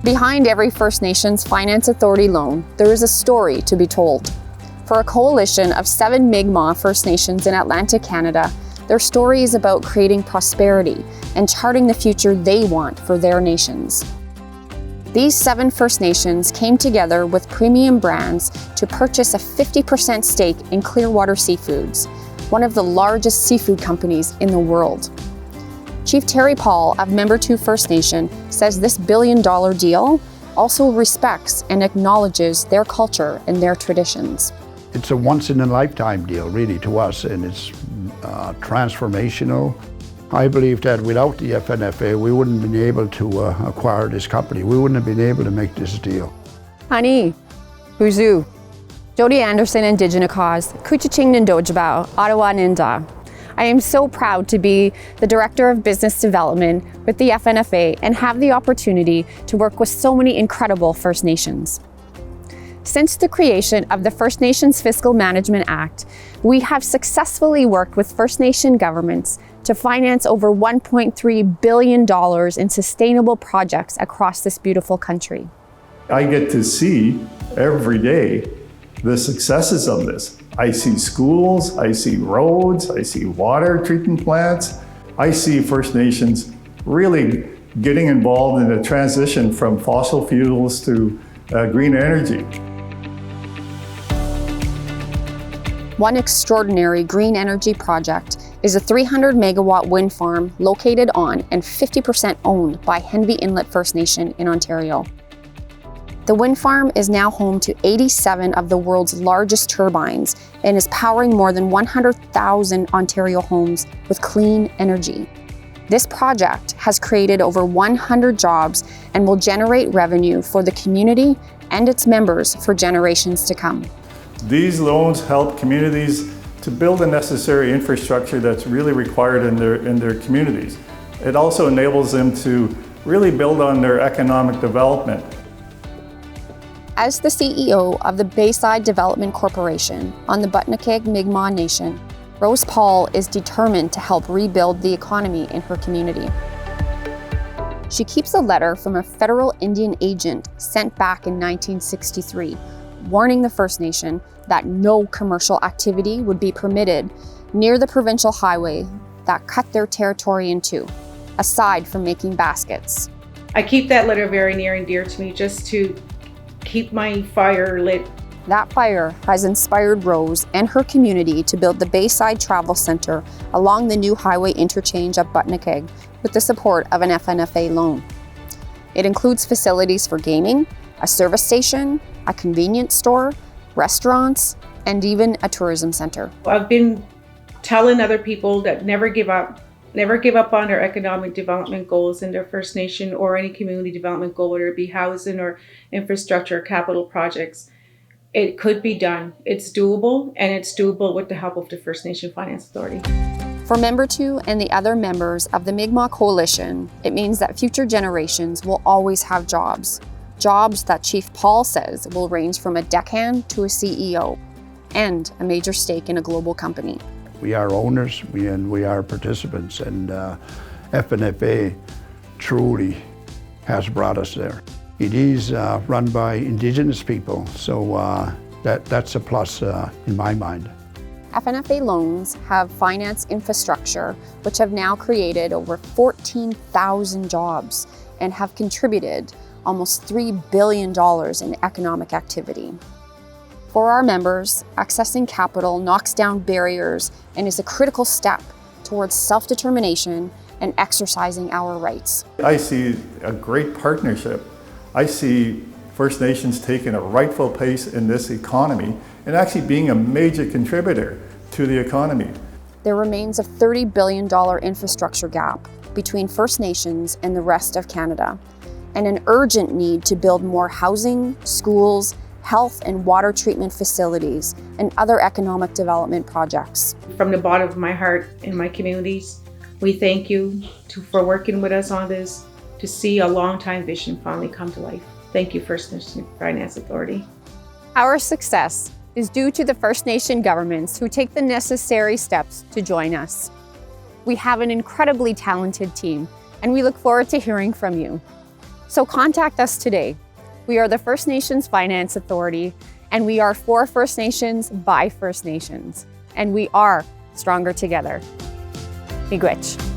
Behind every First Nations Finance Authority loan, there is a story to be told. For a coalition of 7 Mi'kmaq First Nations in Atlantic Canada, their story is about creating prosperity and charting the future they want for their nations. These 7 First Nations came together with premium brands to purchase a 50% stake in Clearwater Seafoods, one of the largest seafood companies in the world. Chief Terry Paul of Member 2 First Nation says this billion-dollar deal also respects and acknowledges their culture and their traditions. It's a once-in-a-lifetime deal, really, to us, and it's transformational. I believe that without the FNFA, we wouldn't have been able to acquire this company. We wouldn't have been able to make this deal. Hani, Huzu, Jody Anderson, Indigenous Cause, Kuchiching Ndojabao, Ottawa Ninda. I am so proud to be the Director of Business Development with the FNFA and have the opportunity to work with so many incredible First Nations. Since the creation of the First Nations Fiscal Management Act, we have successfully worked with First Nation governments to finance over $1.3 billion in sustainable projects across this beautiful country. I get to see every day the successes of this. I see schools, I see roads, I see water treatment plants. I see First Nations really getting involved in the transition from fossil fuels to green energy. One extraordinary green energy project is a 300 megawatt wind farm located on and 50% owned by Henvey Inlet First Nation in Ontario. The wind farm is now home to 87 of the world's largest turbines and is powering more than 100,000 Ontario homes with clean energy. This project has created over 100 jobs and will generate revenue for the community and its members for generations to come. These loans help communities to build the necessary infrastructure that's really required in their communities. It also enables them to really build on their economic development. As the CEO of the Bayside Development Corporation on the Butnikig Mi'kmaq Nation, Rose Paul is determined to help rebuild the economy in her community. She keeps a letter from a federal Indian agent sent back in 1963, warning the First Nation that no commercial activity would be permitted near the provincial highway that cut their territory in two, aside from making baskets. I keep that letter very near and dear to me just to keep my fire lit. That fire has inspired Rose and her community to build the Bayside Travel Centre along the new highway interchange at Butnikig with the support of an FNFA loan. It includes facilities for gaming, a service station, a convenience store, restaurants, and even a tourism centre. I've been telling other people that never give up on their economic development goals in their First Nation or any community development goal, whether it be housing or infrastructure or capital projects. It could be done. It's doable, and it's doable with the help of the First Nation Finance Authority. For Member 2 and the other members of the Mi'kmaq Coalition, it means that future generations will always have jobs. Jobs that Chief Paul says will range from a deckhand to a CEO and a major stake in a global company. We are owners and we are participants, and FNFA truly has brought us there. It is run by Indigenous people, so that's a plus in my mind. FNFA loans have financed infrastructure which have now created over 14,000 jobs and have contributed almost $3 billion in economic activity. For our members, accessing capital knocks down barriers and is a critical step towards self-determination and exercising our rights. I see a great partnership. I see First Nations taking a rightful place in this economy and actually being a major contributor to the economy. There remains a $30 billion infrastructure gap between First Nations and the rest of Canada, and an urgent need to build more housing, schools, health and water treatment facilities, and other economic development projects. From the bottom of my heart in my communities, we thank you for working with us on this to see a long-time vision finally come to life. Thank you, First Nation Finance Authority. Our success is due to the First Nation governments who take the necessary steps to join us. We have an incredibly talented team, and we look forward to hearing from you. So contact us today. We are the First Nations Finance Authority, and we are for First Nations by First Nations. And we are stronger together. Miigwech.